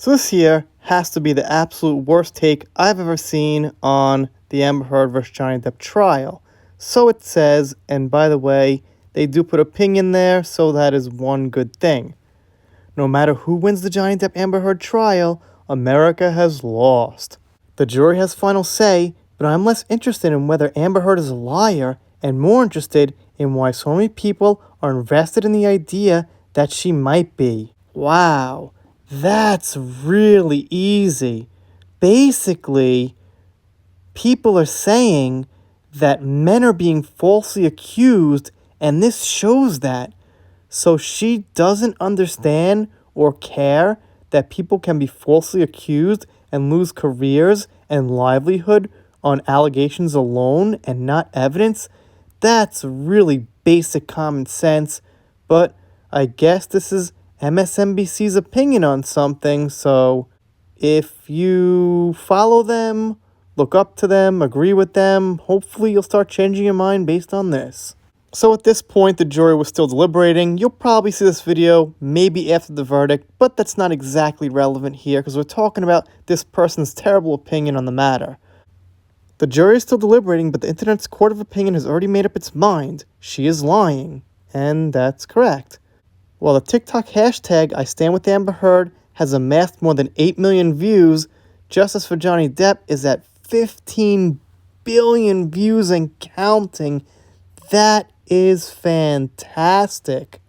So this here has to be the absolute worst take I've ever seen on the Amber Heard vs. Johnny Depp trial. So it says, and by the way, they do put opinion there, so that is one good thing. No matter who wins the Johnny Depp Amber Heard trial, America has lost. The jury has final say, but I'm less interested in whether Amber Heard is a liar and more interested in why so many people are invested in the idea that she might be. Wow. That's really easy. Basically, people are saying that men are being falsely accused, and this shows that. So she doesn't understand or care that people can be falsely accused and lose careers and livelihood on allegations alone and not evidence. That's really basic common sense, but I guess this is MSNBC's opinion on something, so if you follow them, look up to them, agree with them, hopefully you'll start changing your mind based on this. So at this point, the jury was still deliberating. You'll probably see this video maybe after the verdict, but that's not exactly relevant here because we're talking about this person's terrible opinion on the matter. The jury is still deliberating, but the internet's court of opinion has already made up its mind. She is lying, and that's correct. While the TikTok hashtag #IStandWithAmberHeard has amassed more than 8 million views, Justice for Johnny Depp is at 15 billion views and counting. That is fantastic.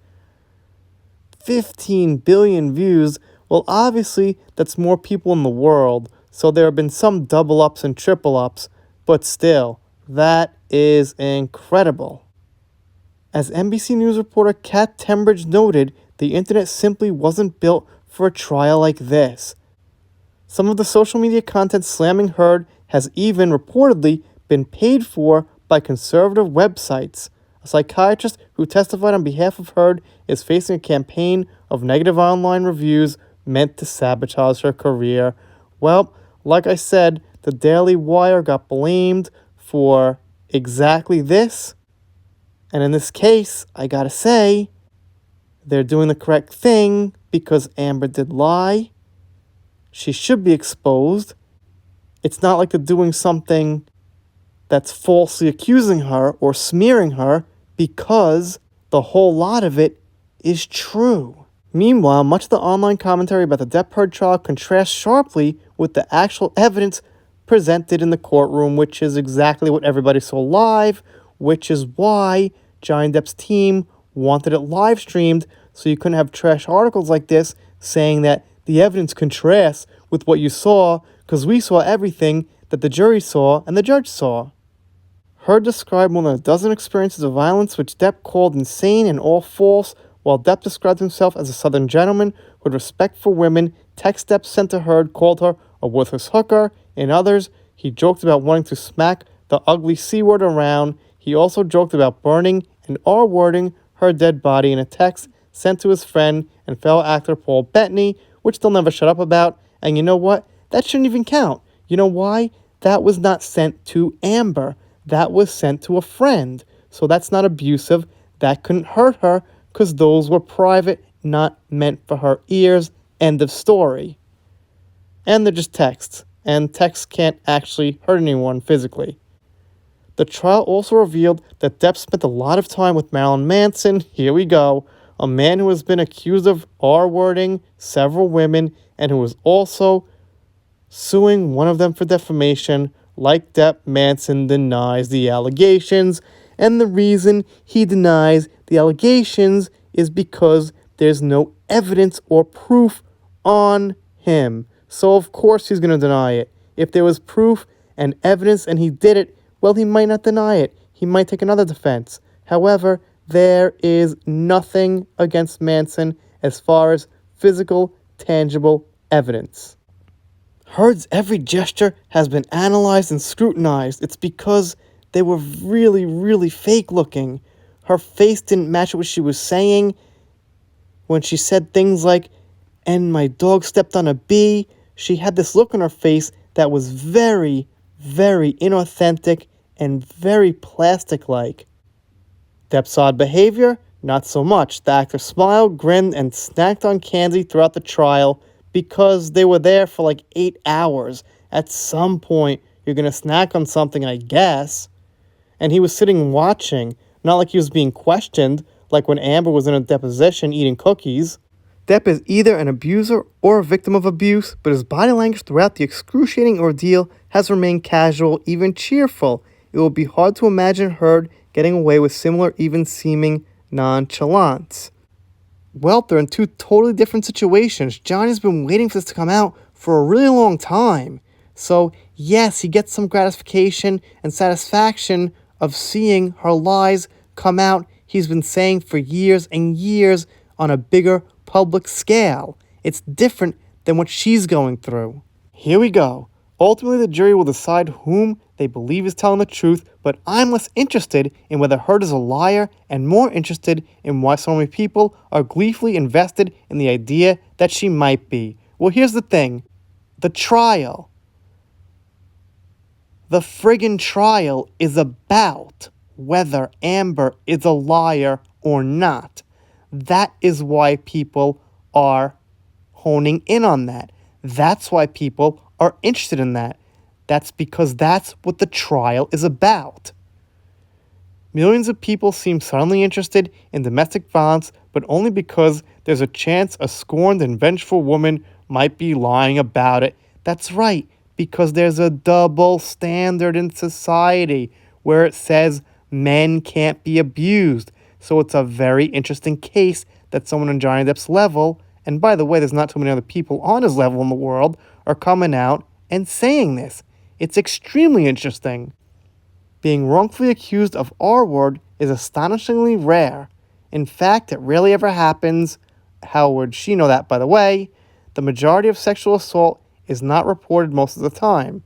15 billion views. Well, obviously, that's more people in the world, so there have been some double ups and triple ups, but still, that is incredible. As NBC News reporter Kat Tembridge noted, the internet simply wasn't built for a trial like this. Some of the social media content slamming Heard has even reportedly been paid for by conservative websites. A psychiatrist who testified on behalf of Heard is facing a campaign of negative online reviews meant to sabotage her career. Well, like I said, the Daily Wire got blamed for exactly this. And in this case, I gotta say, they're doing the correct thing because Amber did lie. She should be exposed. It's not like they're doing something that's falsely accusing her or smearing her because the whole lot of it is true. Meanwhile, much of the online commentary about the Depp Heard trial contrasts sharply with the actual evidence presented in the courtroom, which is exactly what everybody saw live, which is why Johnny Depp's team wanted it live streamed so you couldn't have trash articles like this saying that the evidence contrasts with what you saw because we saw everything that the jury saw and the judge saw. Heard described more than a dozen experiences of violence which Depp called insane and all false, while Depp described himself as a Southern gentleman with respect for women. Text Depp sent to Heard called her a worthless hooker. In others, he joked about wanting to smack the ugly C word around. He also joked about burning and R-wording her dead body in a text sent to his friend and fellow actor Paul Bettany, which they'll never shut up about. And you know what? That shouldn't even count. You know why? That was not sent to Amber. That was sent to a friend. So that's not abusive. That couldn't hurt her because those were private, not meant for her ears. End of story. And they're just texts. And texts can't actually hurt anyone physically. The trial also revealed that Depp spent a lot of time with Marilyn Manson. Here we go. A man who has been accused of R-wording several women and who is also suing one of them for defamation. Like Depp, Manson denies the allegations. And the reason he denies the allegations is because there's no evidence or proof on him. So of course he's going to deny it. If there was proof and evidence and he did it, well, he might not deny it. He might take another defense. However, there is nothing against Manson as far as physical, tangible evidence. Heard's every gesture has been analyzed and scrutinized. It's because they were really, really fake looking. Her face didn't match what she was saying when she said things like, "and my dog stepped on a bee." She had this look on her face that was very, very inauthentic and very plastic-like. Depp's odd behavior? Not so much. The actor smiled, grinned, and snacked on candy throughout the trial because they were there for like 8 hours. At some point, you're going to snack on something, I guess. And he was sitting watching, not like he was being questioned, like when Amber was in a deposition eating cookies. Depp is either an abuser or a victim of abuse, but his body language throughout the excruciating ordeal has remained casual, even cheerful. It will be hard to imagine Heard getting away with similar, even seeming nonchalance. Well, they're in two totally different situations. Johnny's been waiting for this to come out for a really long time. So, yes, he gets some gratification and satisfaction of seeing her lies come out he's been saying for years and years on a bigger public scale. It's different than what she's going through. Here we go. Ultimately, the jury will decide whom they believe is telling the truth, but I'm less interested in whether Heard is a liar and more interested in why so many people are gleefully invested in the idea that she might be. Well, here's the thing. The trial, the friggin' trial, is about whether Amber is a liar or not. That is why people are honing in on that. That's why people are interested in that. That's because that's what the trial is about. Millions of people seem suddenly interested in domestic violence, but only because there's a chance a scorned and vengeful woman might be lying about it. That's right, because there's a double standard in society where it says men can't be abused. So it's a very interesting case that someone on Johnny Depp's level, and by the way, there's not too many other people on his level in the world, are coming out and saying this. It's extremely interesting. Being wrongfully accused of R-word is astonishingly rare. In fact, it rarely ever happens. How would she know that, by the way? The majority of sexual assault is not reported most of the time.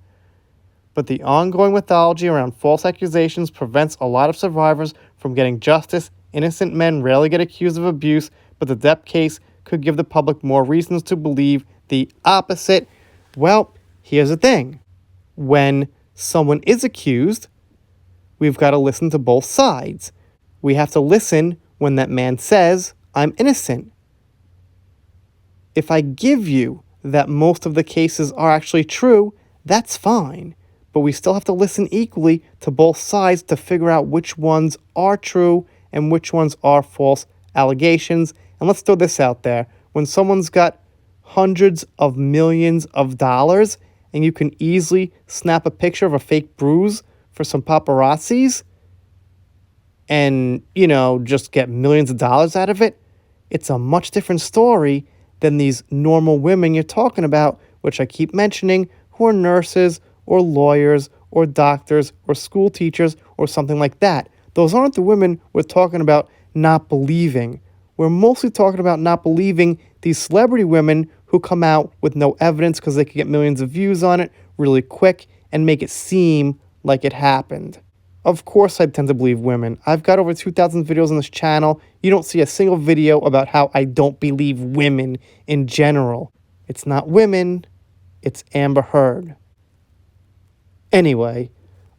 But the ongoing mythology around false accusations prevents a lot of survivors from getting justice. Innocent men rarely get accused of abuse, but the Depp case could give the public more reasons to believe the opposite. Well, here's the thing. When someone is accused, we've got to listen to both sides. We have to listen when that man says, I'm innocent. If I give you that most of the cases are actually true, that's fine. But we still have to listen equally to both sides to figure out which ones are true and which ones are false allegations. And let's throw this out there. When someone's got hundreds of millions of dollars and you can easily snap a picture of a fake bruise for some paparazzis and, just get millions of dollars out of it, it's a much different story than these normal women you're talking about, which I keep mentioning, who are nurses or lawyers or doctors or school teachers or something like that. Those aren't the women we're talking about not believing. We're mostly talking about not believing these celebrity women who come out with no evidence because they could get millions of views on it really quick and make it seem like it happened. Of course I tend to believe women. I've got over 2,000 videos on this channel. You don't see a single video about how I don't believe women in general. It's not women, it's Amber Heard. Anyway,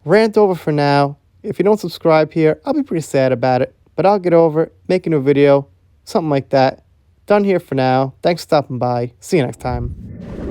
rant over for now. If you don't subscribe here, I'll be pretty sad about it, but I'll get over it, make a new video, something like that. Done here for now. Thanks for stopping by. See you next time.